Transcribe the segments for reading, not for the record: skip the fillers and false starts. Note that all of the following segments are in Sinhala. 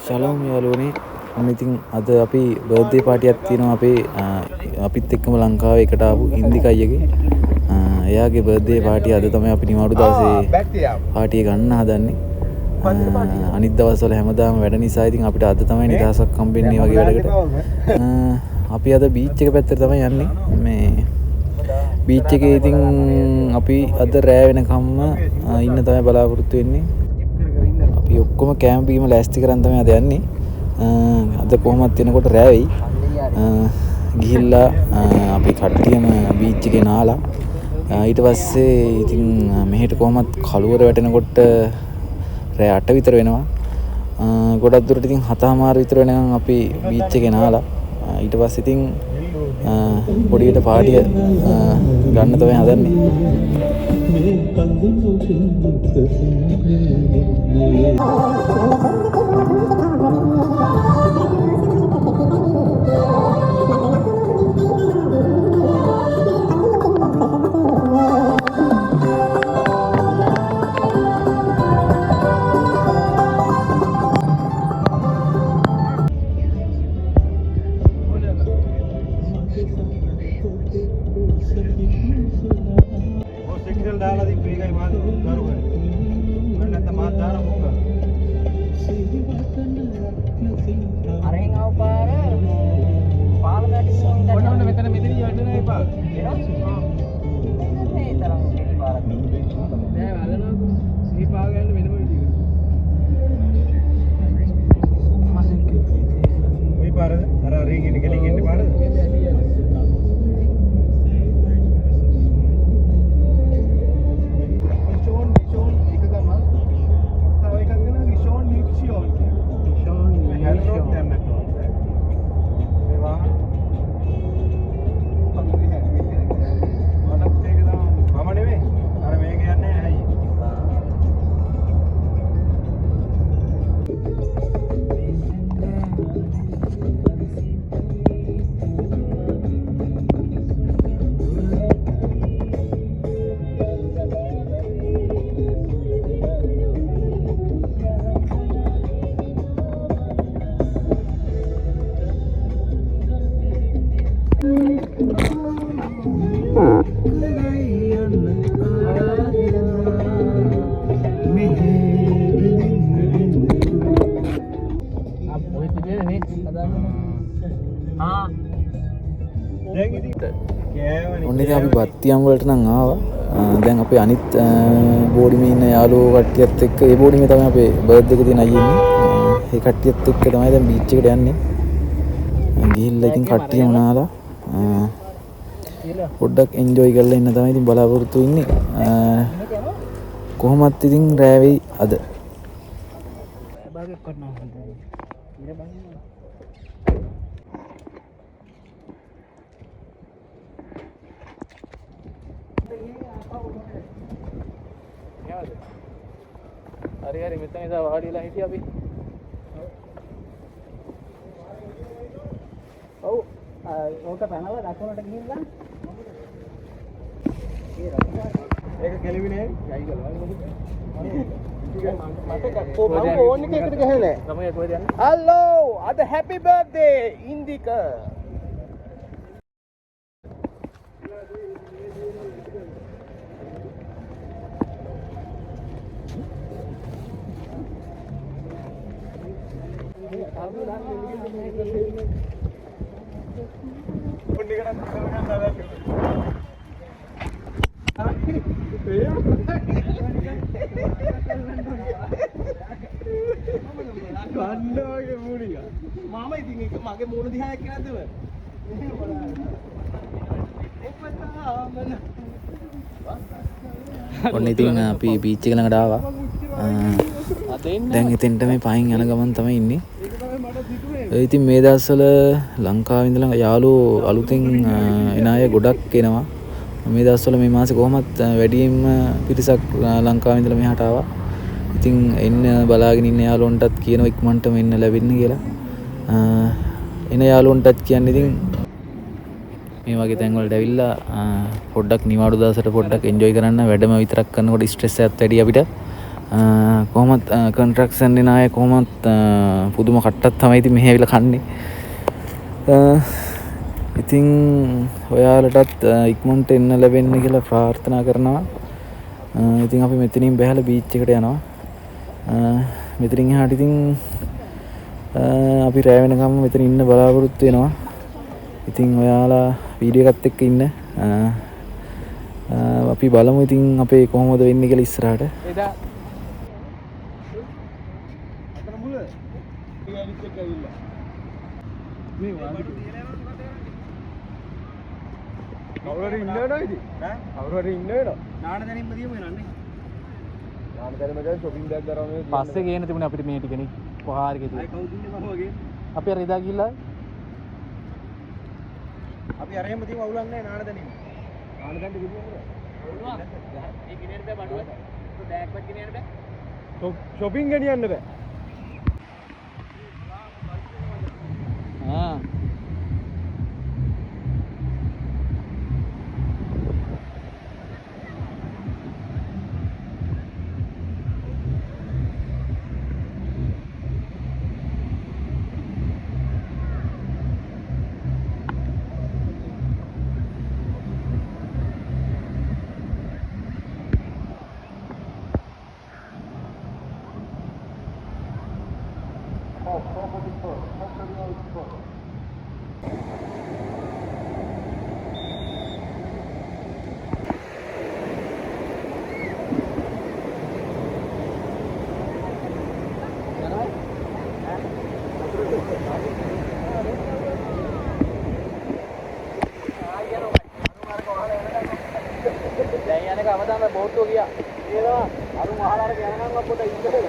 ශලෝම් යාළුවනේ. ඉතින් අද අපි බර්ත්ඩේ පාටියක් තියෙනවා අපිත් එක්කම ලංකාවේ එකට ආපු ඉන්දික අයියගේ. එයාගේ බර්ත්ඩේ පාටිය අද තමයි අපි නිවාඩු දවසේ පාටිය ගන්න හදන්නේ. අනිත් දවස්වල හැමදාම වැඩ නිසා ඉතින් අපිට අද තමයි නිදහසක් හම්බෙන්නේ වගේ වැඩකට. අපි අද බීච් එක පැත්තට තමයි යන්නේ. මේ බීච් එකේ ඉතින් අපි අද රෑ වෙනකම්ම ඉන්න තමයි බලාපොරොත්තු වෙන්නේ. අපි ඔක්කොම කැම්ප් බීම ලෑස්ති කරන් තමයි අද යන්නේ. අද කොහොමත් වෙනකොට රෑ වෙයි. ගිහිල්ලා අපි කට්ටියම බීච් එකේ නාලා ඊට පස්සේ ඉතින් මෙහෙට කොහොමත් කළුවර වැටෙනකොට රෑ 8 විතර වෙනවා. ගොඩක් දුරට ඉතින් 7:00 විතර වෙනකන් අපි බීච් එකේ නාලා ඊට පස්සේ ඉතින් පොඩියට පාටිය ගන්න තමයි හදන්නේ. ඔන්න ඉතින් අපි බත්තියම් වලට නම් ආවා. දැන් අපේ අනිත් බෝඩිමේ ඉන්න යාළුවෝ කට්ටියත් එක්ක ඒ බෝඩිමේ තමයි අපේ බර්ත්ඩේ එක තියෙන අයියේ ඉන්නේ. ඒ කට්ටියත් එක්ක තමයි දැන් බීච් එකට යන්නේ. ගිහිල්ලා ඉතින් කට්ටියම නාලා පොඩ්ඩක් එන්ජොයි කරලා ඉන්න තමයි ඉතින් බලාපොරොත්තු වෙන්නේ. කොහොමත් ඉතින් රෑ වෙයි අද. හරි මෙතන ඉඳලා වාඩිලා හිටියා අපි. ඔව් ඕක පැනලා දකුණට ගිහිල්ලා ඒක කෙලිවිනේ ගයි ගලවා මට ෆෝන් එකකට ගහලා තමයි කොහෙද යන්නේ. හලෝ අද හැපි බර්ත්ඩේ ඉන්දික. මාම ඉතින් ඒක මගේ මූණ දිහා එක්ක නැද්ද? ඔන්න ඉතින් අපි බීච් එක ළඟට ආවා. දැන් එතෙන්ට මේ පහින් යන ගමන් තමයි ඉන්නේ. ඉතින් මේ දවස්වල ලංකාවේ ඉඳලා යාළුවෝ අලුතෙන් එන අය ගොඩක් එනවා. මේ දවස්වල මේ මාසේ කොහොමත් වැඩිම පිරිසක් ලංකාවේ ඉඳලා මෙහාට ආවා. ඉතින් එන්න බලාගෙන ඉන්න යාළුවන්ටත් කියනවා ඉක්මනටම එන්න ලැබෙන්න කියලා. එන යාළුවන්ටත් කියන්නේ ඉතින් මේ වගේ තැන් වලට ඇවිල්ලා පොඩ්ඩක් නිවාඩු දවසට පොඩ්ඩක් එන්ජොයි කරන්න. වැඩම විතරක් කරනකොට ස්ට්‍රෙස් එකත් වැඩි අපිට. කොහොමත් කන්ට්‍රැක්ෂන් දෙන අය කොහොමත් පුදුම කට්ටක් තමයි ඉතින් මෙහෙ ඇවිල්ලා කන්නේ. ඉතින් ඔයාලටත් ඉක්මනට එන්න ලැබෙන්න කියලා ප්‍රාර්ථනා කරනවා. ඉතින් අපි මෙතනින් බැහැලා බීච් එකට යනවා. මෙතනින් එහාට ඉතින් අපි රැ වෙනකම් මෙතන ඉන්න බලාපොරොත්තු වෙනවා. ඉතින් ඔයාලා වීඩියෝ එකත් එක්ක ඉන්න. අපි බලමු ඉතින් අපේ කොහොමද වෙන්නේ කියලා ඉස්සරහට. එදා අතන මුල ටිකයිත් එක්ක ඇවිල්ලා මේ වාඩි කවුරුහරි ඉන්නවද ඉතින් ඈ කවුරුහරි ඉන්නවද නාන දැනින්ම දියමු නන්නේ නාන දැනින්ම ගිහින් shopping bag දරවම පස්සේ ගේන්න තිබුණේ අපිට මේ ටිකනේ පහාරකේ තියෙන. අය කවුද ඉන්නේ මම වගේ අපි අර එදා ගිහිල්ලා අපි අරහෙම තියමු අවුලක් නැහැ නාන දැනින්ම නාන දැන්න ගිහින් ඒ ගෙනියන්න බෑ බඩුව. බෑග් වත් ගෙනියන්න බෑ. shopping ගෙනියන්න බෑ. දැන් යනක අවදාම බෝට්ටුව ගියා. ඒනවා අරු මහලාරක යනනම් අපොට ඉන්නේ.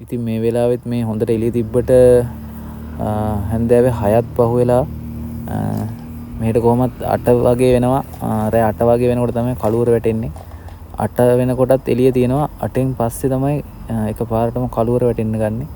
ඉතින් මේ වෙලාවෙත් මේ හොඳට එළිය තිබ්බට හැන්දෑවේ 6ත් පහු වෙලා මෙහෙට කොහොමත් 8 වගේ වෙනවා. රෑ 8 වගේ වෙනකොට තමයි කළුවර වැටෙන්නේ. 8 වෙනකොටත් එළිය තියෙනවා. 8න් පස්සේ තමයි එකපාරටම කළුවර වැටෙන්න ගන්නේ.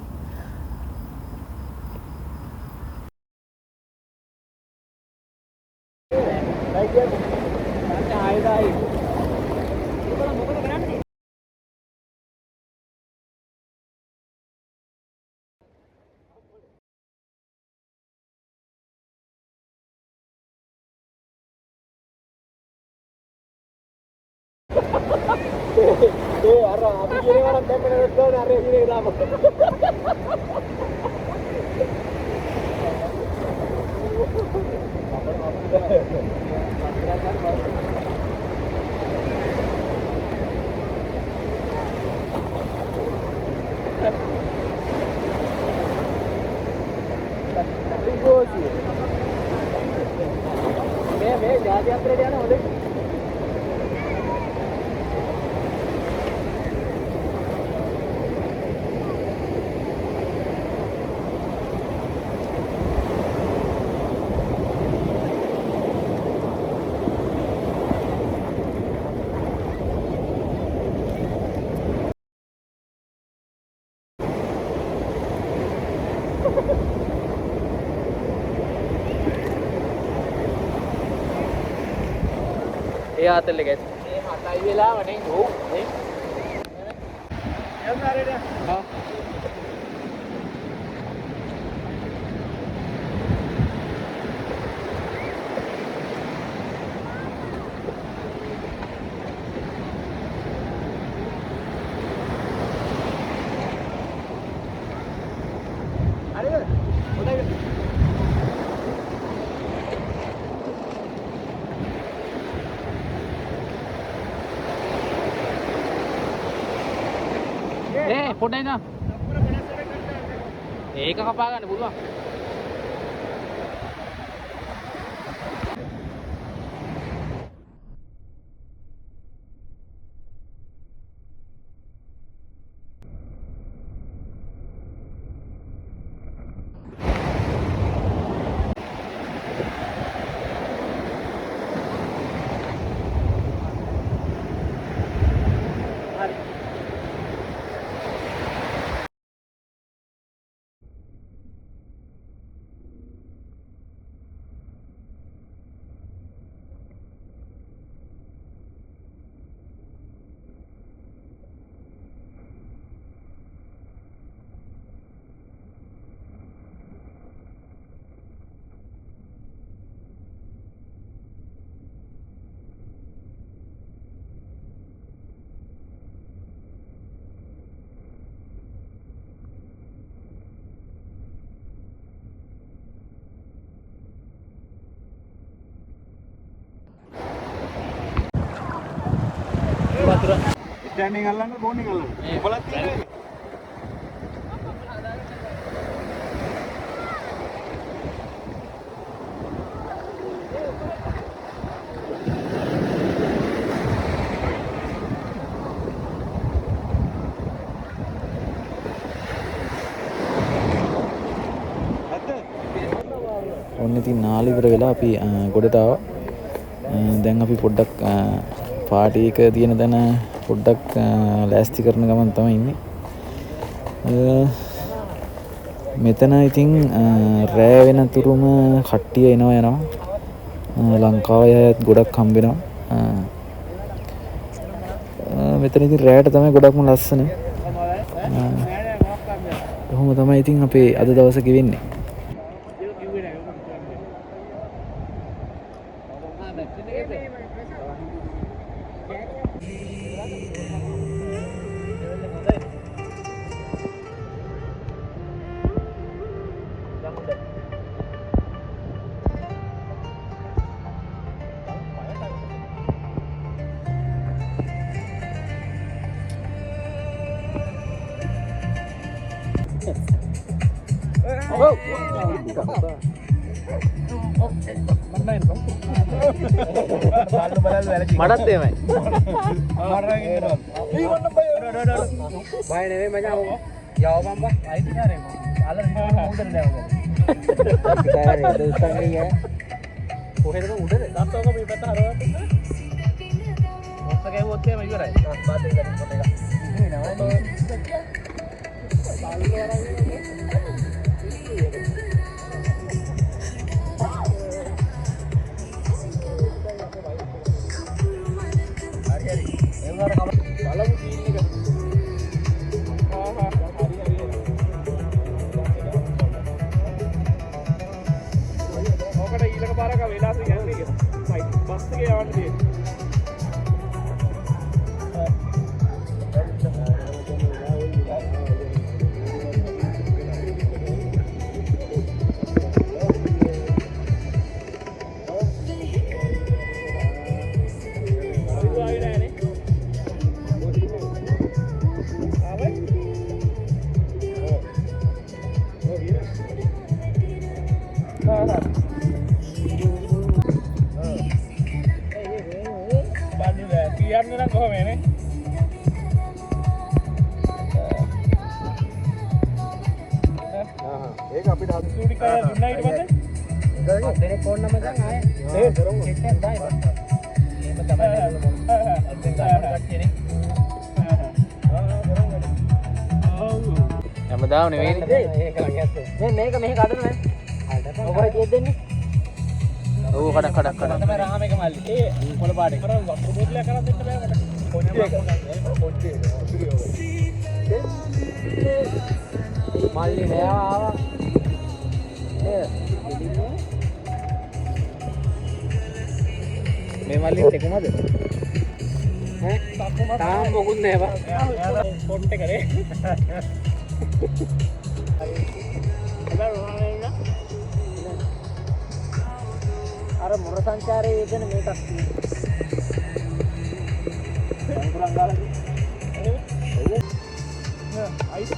අර අපි කියන වරක් දැම්මනේ නැත්නම් අර ඉන්නේ දාම. මේ ජාති අතරට යන හොඳේ. ඒ ආතල් එක ඒ 7යි වෙලාව නේ ඔව් නේ යන්න ආරේද හා පොඩ්ඩයි නා. ඒක කපා ගන්න පුළුවන්. ස්ටෑන්ඩින් අල්ලන්න බෝනින් අල්ලන්න. ඔබලත් තියෙන්නේ. ඔන්න ඉතින් නාල ඉවර වෙලා අපි ගොඩට ආවා. දැන් අපි පොඩ්ඩක් පාටි එක තියෙන තැන පොඩ්ඩක් ලෑස්ති කරන ගමන් තමයි ඉන්නේ. මෙතන ඉතින් රෑ වෙන තුරුම කට්ටිය එනවා යනවා. ලංකාවේ අයත් ගොඩක් හම්බ වෙනවා. මෙතන ඉතින් රෑට තමයි ගොඩක්ම ලස්සන. කොහොම තමයි ඉතින් අපේ අද දවස ගෙවෙන්නේ. මටත් එමය. බය නෙවෙයි මචං. යවපන් බා. අයිති නෑ අල උඩට දැවගන්න. ඒක දුස්සන්නේ කොහෙද උඩද? දත්තෝක මේ පැත්ත හරවන්න. මොස්ස ගැවුවොත් එහෙම ඉවරයි. බාත් එක ගන්න කොට එක. නේ නෑ. ඒක අපිට අසුටි කය දුන්නා ඊට පස්සේ දෙනේ ෆෝන් නම්බර් ගන්න ආයේ ඒ දරමු චෙක් දායි බා මේක තමයි අද්දෙන් ගන්න කට්ටියනේ හැමදාම නෙවෙයි ඒක ඇත්ත මේක මෙහෙ කඩන නෑ ඔබට කීයක් දෙන්නේ ඔව් කඩ තමයි රාම එක මල්ලි ඒ කොළ පාටේ කරන් වතුර බෝතලයක් කරන් දෙන්න බෑ මට පොඩ්ඩක් මල්ලි නෑ ආවා මේ මල්ලිත් එකමද ඈ තාම මොකුත් නෑ බා පොට්ටේ කරේ අර මොර සංචාරයේ යෙදෙන මේකක් තියෙනවා. අයිස්